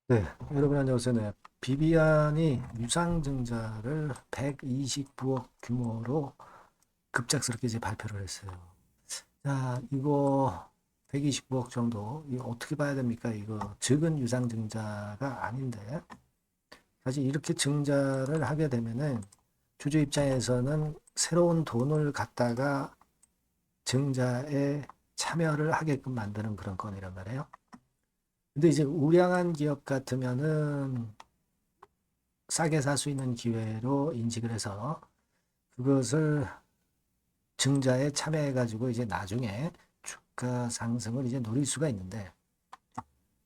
네, 여러분 안녕하세요. 네, 비비안이 유상증자를 129억 규모로 급작스럽게 이제 발표를 했어요. 자, 이거 129억 정도, 이거 어떻게 봐야 됩니까? 이거 적은 유상증자가 아닌데, 사실 이렇게 증자를 하게 되면은 주주 입장에서는 새로운 돈을 갖다가 증자에 참여를 하게끔 만드는 그런 건이란 말이에요. 근데 이제 우량한 기업 같으면은 싸게 살 수 있는 기회로 인식을 해서 그것을 증자에 참여해가지고 이제 나중에 주가 상승을 이제 노릴 수가 있는데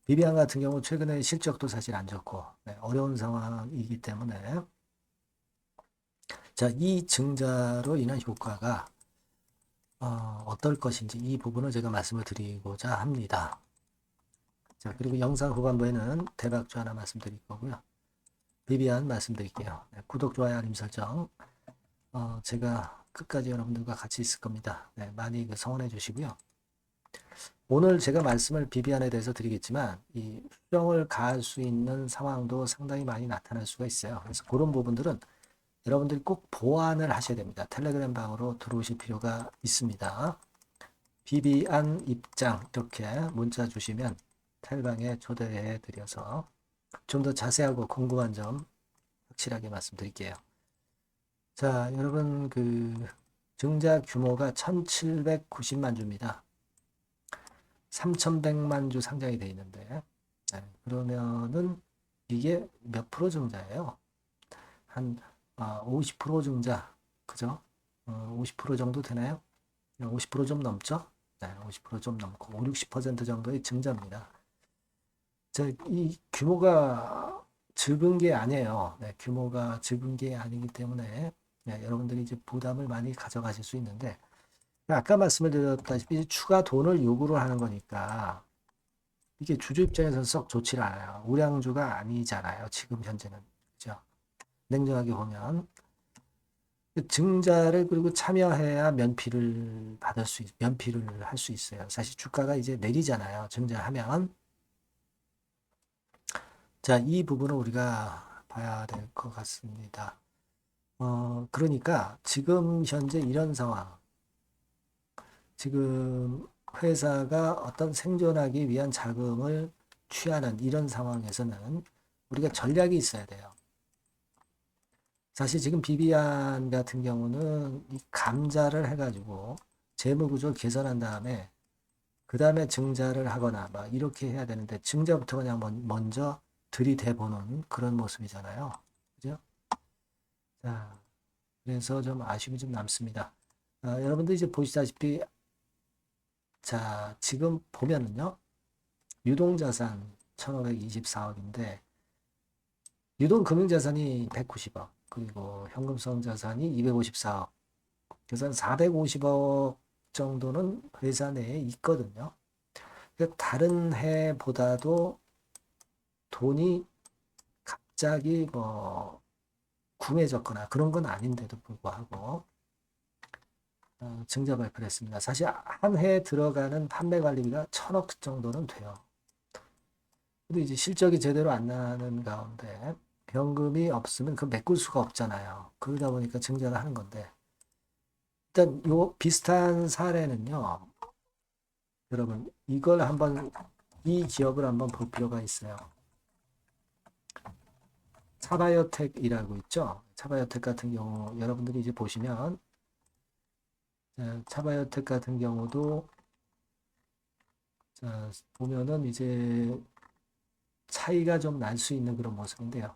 비비안 같은 경우 최근에 실적도 사실 안 좋고 네, 어려운 상황이기 때문에 자, 이 증자로 인한 효과가 어떨 것인지 이 부분을 제가 말씀을 드리고자 합니다. 자, 그리고 영상 후반부에는 대박주 하나 말씀드릴 거고요. 비비안 말씀드릴게요. 네, 구독, 좋아요, 알림 설정 제가 끝까지 여러분들과 같이 있을 겁니다. 네, 많이 성원해 주시고요. 오늘 제가 말씀을 비비안에 대해서 드리겠지만 이 수정을 가할 수 있는 상황도 상당히 많이 나타날 수가 있어요. 그래서 그런 부분들은 여러분들이 꼭 보완을 하셔야 됩니다. 텔레그램 방으로 들어오실 필요가 있습니다. 비비안 입장 이렇게 문자 주시면 텔방에 초대해 드려서 좀 더 자세하고 궁금한 점 확실하게 말씀드릴게요. 자, 여러분 증자 규모가 1790만 주입니다. 3100만 주 상장이 되어 있는데 네, 그러면은 이게 몇 프로 증자예요? 한 50% 증자 그죠? 50% 정도 되나요? 50%좀 넘죠? 네, 50%좀 넘고 5, 60% 정도의 증자입니다. 이 규모가 적은 게 아니에요. 네, 규모가 적은 게 아니기 때문에 네, 여러분들이 이제 부담을 많이 가져가실 수 있는데 아까 말씀을 드렸다시피 추가 돈을 요구를 하는 거니까 이게 주주 입장에서는 썩 좋지 않아요. 우량주가 아니잖아요. 지금 현재는. 그죠? 냉정하게 보면. 증자를 그리고 참여해야 면피를 할 수 있어요. 사실 주가가 이제 내리잖아요. 증자하면. 자, 이 부분을 우리가 봐야 될 것 같습니다. 그러니까 지금 현재 이런 상황, 지금 회사가 어떤 생존하기 위한 자금을 취하는 이런 상황에서는 우리가 전략이 있어야 돼요. 사실 지금 비비안 같은 경우는 이 감자를 해가지고 재무구조 개선한 다음에 그 다음에 증자를 하거나 막 이렇게 해야 되는데 증자부터 그냥 먼저 들이대보는 그런 모습이잖아요. 그죠? 자, 그래서 좀 아쉬움이 좀 남습니다. 여러분들 이제 보시다시피 자, 지금 보면은요. 유동자산 1524억인데 유동금융자산이 190억 그리고 현금성 자산이 254억 그래서 한 450억 정도는 회사 내에 있거든요. 그러니까 다른 해보다도 돈이 갑자기 뭐 궁해졌거나 그런 건 아닌데도 불구하고 증자 발표를 했습니다. 사실 한 해에 들어가는 판매 관리비가 1000억 정도는 돼요. 근데 이제 실적이 제대로 안 나는 가운데 현금이 없으면 그 메꿀 수가 없잖아요. 그러다 보니까 증자를 하는 건데 일단 요 비슷한 사례는요. 여러분 이걸 한번 이 기업을 한번 볼 필요가 있어요. 차바이오텍이라고 있죠. 차바이오텍 같은 경우 여러분들이 이제 보시면 차바이오텍 같은 경우도 자, 보면은 이제 차이가 좀 날 수 있는 그런 모습인데요.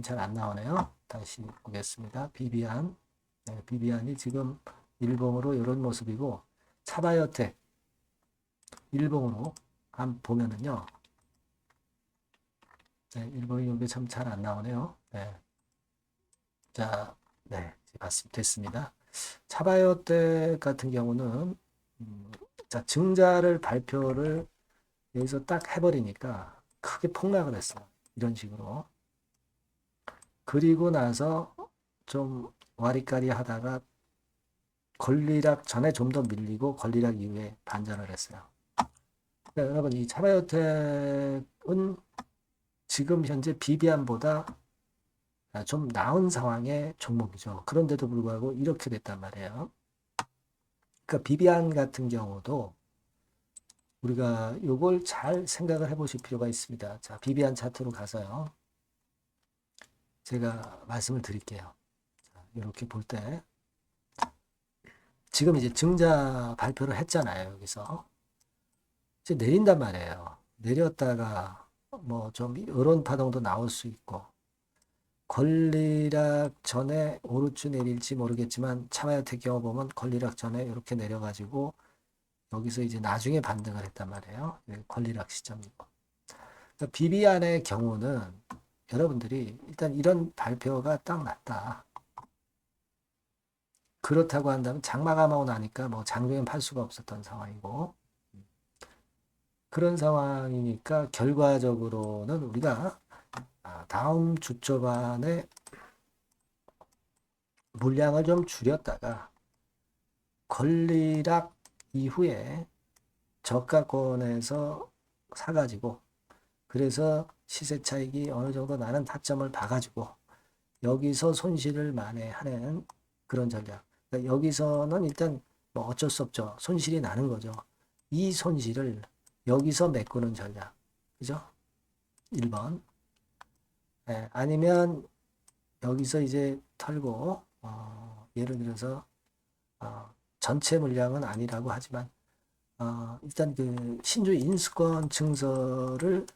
잘 안 나오네요. 다시 보겠습니다. 비비안. 네, 비비안이 지금 일봉으로 이런 모습이고 차바이오텍 일봉으로 한번 보면은요. 네, 일봉이 여기 참 잘 안 나오네요. 네. 자, 네, 됐습니다. 차바이오텍 같은 경우는 자, 증자를 발표를 여기서 딱 해버리니까 크게 폭락을 했어요. 이런 식으로. 그리고 나서 좀 와리까리 하다가 권리락 전에 좀 더 밀리고 권리락 이후에 반전을 했어요. 그러니까 여러분 이 차바이오텍은 지금 현재 비비안보다 좀 나은 상황의 종목이죠. 그런데도 불구하고 이렇게 됐단 말이에요. 그러니까 비비안 같은 경우도 우리가 이걸 잘 생각을 해보실 필요가 있습니다. 자, 비비안 차트로 가서요. 제가 말씀을 드릴게요. 자, 이렇게 볼 때 지금 이제 증자 발표를 했잖아요. 여기서 이제 내린단 말이에요. 내렸다가 뭐 좀 이런 파동도 나올 수 있고 권리락 전에 오르주 내릴지 모르겠지만 차바이오텍 경우 보면 권리락 전에 이렇게 내려가지고 여기서 이제 나중에 반등을 했단 말이에요. 권리락 시점이고. 그러니까 비비안의 경우는 여러분들이 일단 이런 발표가 딱 났다. 그렇다고 한다면 장마가 나고 나니까 뭐 장중엔 팔 수가 없었던 상황이고 그런 상황이니까 결과적으로는 우리가 다음 주 초반에 물량을 좀 줄였다가 권리락 이후에 저가권에서 사가지고 그래서 시세 차익이 어느 정도 나는 타점을 봐가지고 여기서 손실을 만회하는 그런 전략. 그러니까 여기서는 일단 뭐 어쩔 수 없죠. 손실이 나는 거죠. 이 손실을 여기서 메꾸는 전략. 그죠? 1번. 아니면 여기서 이제 털고 예를 들어서 전체 물량은 아니라고 하지만 일단 그 신주 인수권 증서를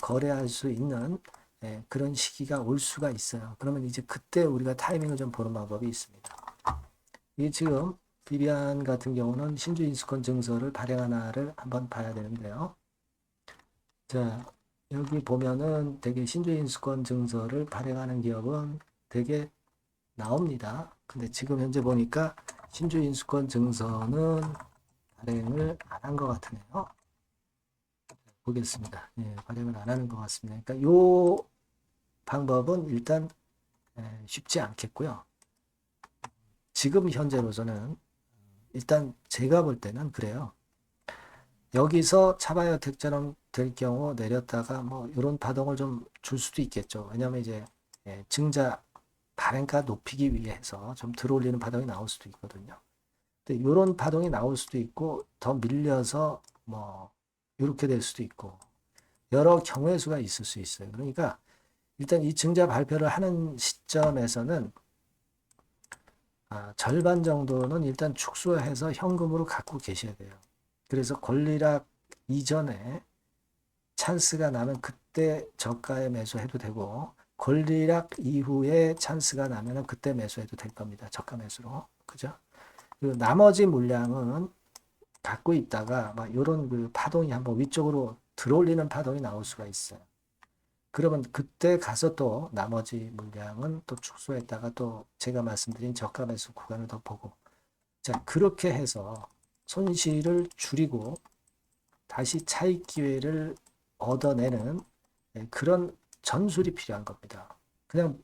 거래할 수 있는 그런 시기가 올 수가 있어요. 그러면 이제 그때 우리가 타이밍을 좀 보는 방법이 있습니다. 이게 지금 비비안 같은 경우는 신주 인수권 증서를 발행하나를 한번 봐야 되는데요. 자, 여기 보면은 되게 신주 인수권 증서를 발행하는 기업은 되게 나옵니다. 근데 지금 현재 보니까 신주 인수권 증서는 발행을 안 한 것 같으네요. 보겠습니다. 예, 발행을 안 하는 것 같습니다. 그러니까 이 방법은 일단 쉽지 않겠고요. 지금 현재로서는 일단 제가 볼 때는 그래요. 여기서 차바이오텍처럼 될 경우 내렸다가 뭐 이런 파동을 좀 줄 수도 있겠죠. 왜냐하면 이제 증자 발행가 높이기 위해서 좀 들어올리는 파동이 나올 수도 있거든요. 근데 이런 파동이 나올 수도 있고 더 밀려서 뭐 이렇게 될 수도 있고 여러 경우의 수가 있을 수 있어요. 그러니까 일단 이 증자 발표를 하는 시점에서는 절반 정도는 일단 축소해서 현금으로 갖고 계셔야 돼요. 그래서 권리락 이전에 찬스가 나면 그때 저가에 매수해도 되고 권리락 이후에 찬스가 나면 그때 매수해도 될 겁니다. 저가 매수로. 그죠? 그리고 나머지 물량은 갖고 있다가 막 이런 그 파동이 한번 위쪽으로 들어올리는 파동이 나올 수가 있어요. 그러면 그때 가서 또 나머지 물량은 또 축소했다가 또 제가 말씀드린 저가 매수 구간을 더 보고 자 그렇게 해서 손실을 줄이고 다시 차익 기회를 얻어내는 그런 전술이 필요한 겁니다. 그냥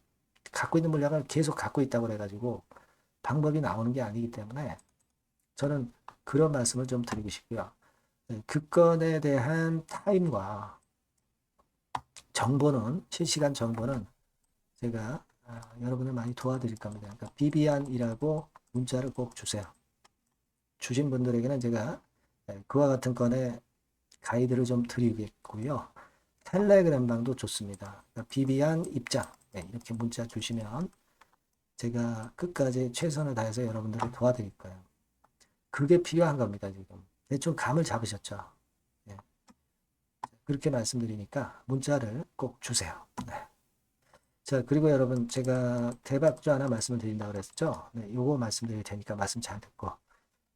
갖고 있는 물량을 계속 갖고 있다고 해가지고 방법이 나오는 게 아니기 때문에 저는 그런 말씀을 좀 드리고 싶고요. 그 건에 대한 타임과 정보는 실시간 정보는 제가 여러분을 많이 도와드릴 겁니다. 그러니까 비비안이라고 문자를 꼭 주세요. 주신 분들에게는 제가 그와 같은 건에 가이드를 좀 드리겠고요. 텔레그램 방도 좋습니다. 그러니까 비비안 입장 이렇게 문자 주시면 제가 끝까지 최선을 다해서 여러분들을 도와드릴 거예요. 그게 필요한 겁니다. 지금 대충 감을 잡으셨죠? 네. 그렇게 말씀드리니까 문자를 꼭 주세요. 네. 자 그리고 여러분 제가 대박주 하나 말씀을 드린다고 그랬죠? 네, 요거 말씀드릴 테니까 말씀 잘 듣고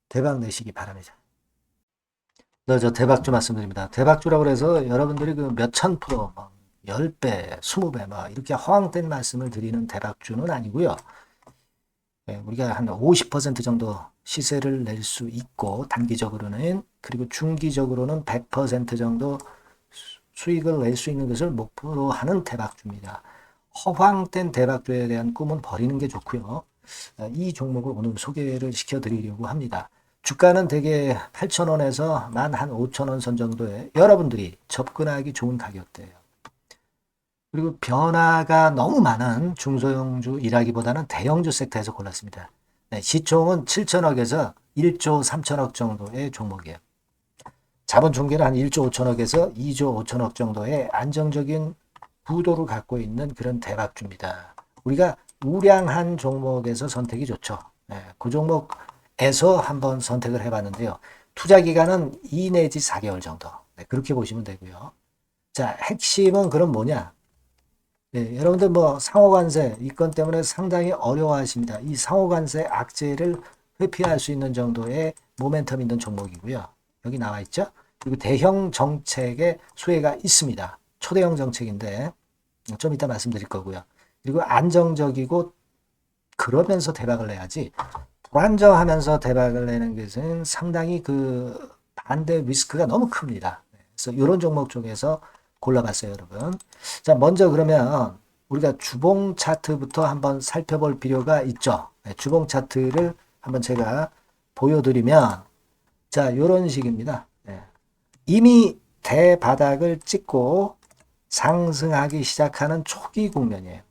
대박 내시기 바랍니다. 네, 저 대박주 말씀드립니다. 대박주라고 해서 여러분들이 그 몇천 프로, 뭐 10배, 20배, 뭐 이렇게 허황된 말씀을 드리는 대박주는 아니고요. 우리가 한 50% 정도 시세를 낼 수 있고 단기적으로는 그리고 중기적으로는 100% 정도 수익을 낼 수 있는 것을 목표로 하는 대박주입니다. 허황된 대박주에 대한 꿈은 버리는 게 좋고요. 이 종목을 오늘 소개를 시켜드리려고 합니다. 주가는 대개 8,000원에서 만 한 5,000원 선 정도에 여러분들이 접근하기 좋은 가격대예요. 그리고 변화가 너무 많은 중소형주 일하기보다는 대형주 섹터에서 골랐습니다. 네, 시총은 7천억에서 1조 3천억 정도의 종목이에요. 자본 총계는 한 1조 5천억에서 2조 5천억 정도의 안정적인 부도를 갖고 있는 그런 대박주입니다. 우리가 우량한 종목에서 선택이 좋죠. 네, 그 종목에서 한번 선택을 해봤는데요. 투자 기간은 2 내지 4개월 정도. 네, 그렇게 보시면 되고요. 자, 핵심은 그럼 뭐냐? 네, 여러분들 뭐 상호관세 이 건 때문에 상당히 어려워하십니다. 이 상호관세 악재를 회피할 수 있는 정도의 모멘텀 있는 종목이고요. 여기 나와 있죠? 그리고 대형 정책의 수혜가 있습니다. 초대형 정책인데 좀 이따 말씀드릴 거고요. 그리고 안정적이고 그러면서 대박을 내야지 불안정하면서 대박을 내는 것은 상당히 그 반대 리스크가 너무 큽니다. 그래서 이런 종목 중에서 골라봤어요, 여러분. 자, 먼저 그러면 우리가 주봉 차트부터 한번 살펴볼 필요가 있죠. 네, 주봉 차트를 한번 제가 보여드리면, 자, 이런 식입니다. 네. 이미 대바닥을 찍고 상승하기 시작하는 초기 국면이에요.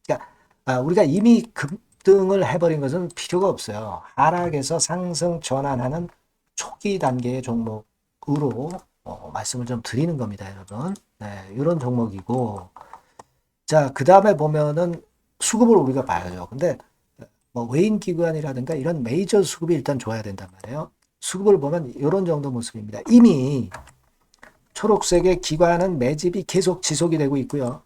그러니까 우리가 이미 급등을 해버린 것은 필요가 없어요. 하락에서 상승 전환하는 초기 단계의 종목으로 말씀을 좀 드리는 겁니다, 여러분. 네, 이런 종목이고, 자, 그 다음에 보면은 수급을 우리가 봐야죠. 근데 뭐 외인 기관이라든가 이런 메이저 수급이 일단 좋아야 된단 말이에요. 수급을 보면 이런 정도 모습입니다. 이미 초록색의 기관은 매집이 계속 지속이 되고 있고요.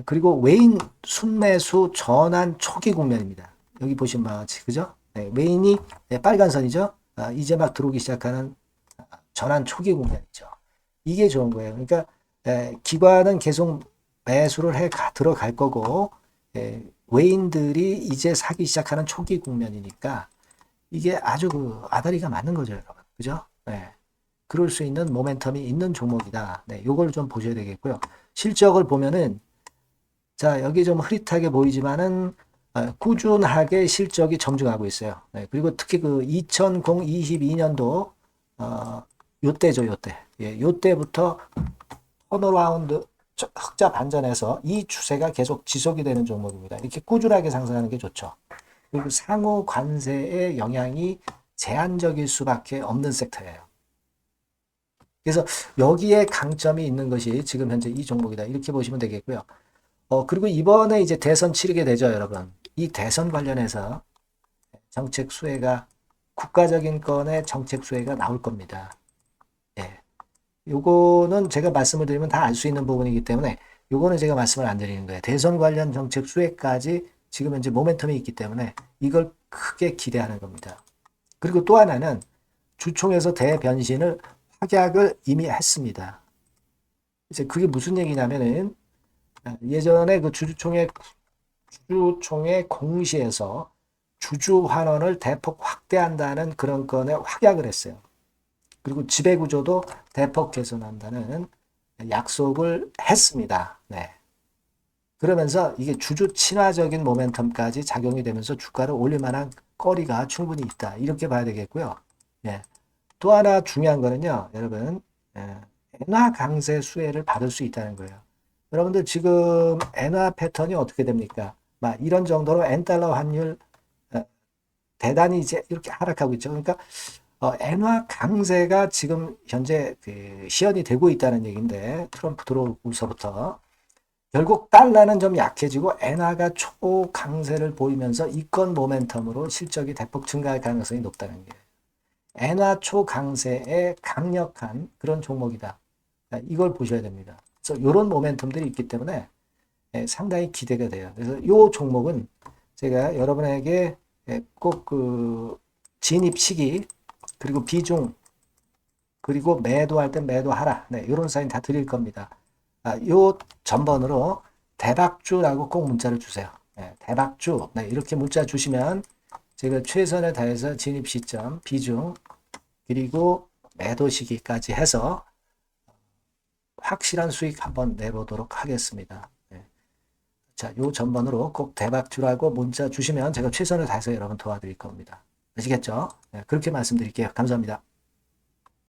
그리고 외인 순매수 전환 초기 국면입니다. 여기 보신 바와 같이, 그죠? 네, 외인이 빨간 선이죠? 이제 막 들어오기 시작하는 전환 초기 국면이죠. 이게 좋은 거예요. 그러니까 기관은 계속 매수를 들어갈 거고 외인들이 이제 사기 시작하는 초기 국면이니까 이게 아주 그 아다리가 맞는 거죠, 여러분. 그죠? 네. 그럴 수 있는 모멘텀이 있는 종목이다. 네, 요걸 좀 보셔야 되겠고요. 실적을 보면은 자, 여기 좀 흐릿하게 보이지만은 꾸준하게 실적이 점증하고 있어요. 네, 그리고 특히 그 2022년도 요때죠, 요때. 예, 요때부터 턴어라운드 흑자 반전해서 이 추세가 계속 지속이 되는 종목입니다. 이렇게 꾸준하게 상승하는 게 좋죠. 그리고 상호 관세의 영향이 제한적일 수밖에 없는 섹터예요. 그래서 여기에 강점이 있는 것이 지금 현재 이 종목이다. 이렇게 보시면 되겠고요. 그리고 이번에 이제 대선 치르게 되죠, 여러분. 이 대선 관련해서 정책 수혜가 국가적인 건의 정책 수혜가 나올 겁니다. 예. 요거는 제가 말씀을 드리면 다 알 수 있는 부분이기 때문에 요거는 제가 말씀을 안 드리는 거예요. 대선 관련 정책 수혜까지 지금 현재 모멘텀이 있기 때문에 이걸 크게 기대하는 겁니다. 그리고 또 하나는 주총에서 대변신을 확약을 이미 했습니다. 이제 그게 무슨 얘기냐면은 예전에 그 주주총회 공시에서 주주 환원을 대폭 확대한다는 그런 건에 확약을 했어요. 그리고 지배구조도 대폭 개선한다는 약속을 했습니다. 네. 그러면서 이게 주주 친화적인 모멘텀까지 작용이 되면서 주가를 올릴 만한 거리가 충분히 있다. 이렇게 봐야 되겠고요. 예. 또 하나 중요한 거는요, 여러분, 엔화 강세 수혜를 받을 수 있다는 거예요. 여러분들 지금 엔화 패턴이 어떻게 됩니까? 막 이런 정도로 엔달러 환율 대단히 이제 이렇게 하락하고 있죠. 그러니까 엔화 강세가 지금 현재 그 시연이 되고 있다는 얘기인데 트럼프 들어오고서부터 결국 달러는 좀 약해지고 엔화가 초강세를 보이면서 이권 모멘텀으로 실적이 대폭 증가할 가능성이 높다는 게 엔화 초강세에 강력한 그런 종목이다. 이걸 보셔야 됩니다. 그래서 이런 모멘텀들이 있기 때문에 상당히 기대가 돼요. 그래서 이 종목은 제가 여러분에게 꼭 그 진입 시기 그리고 비중 그리고 매도할 땐 매도하라. 네, 이런 사인 다 드릴 겁니다. 요 전번으로 대박주라고 꼭 문자를 주세요. 네, 대박주. 네, 이렇게 문자 주시면 제가 최선을 다해서 진입 시점, 비중, 그리고 매도 시기까지 해서 확실한 수익 한번 내보도록 하겠습니다. 네. 자, 요 전번으로 꼭 대박주라고 문자 주시면 제가 최선을 다해서 여러분 도와드릴 겁니다. 아시겠죠? 네, 그렇게 말씀드릴게요. 감사합니다.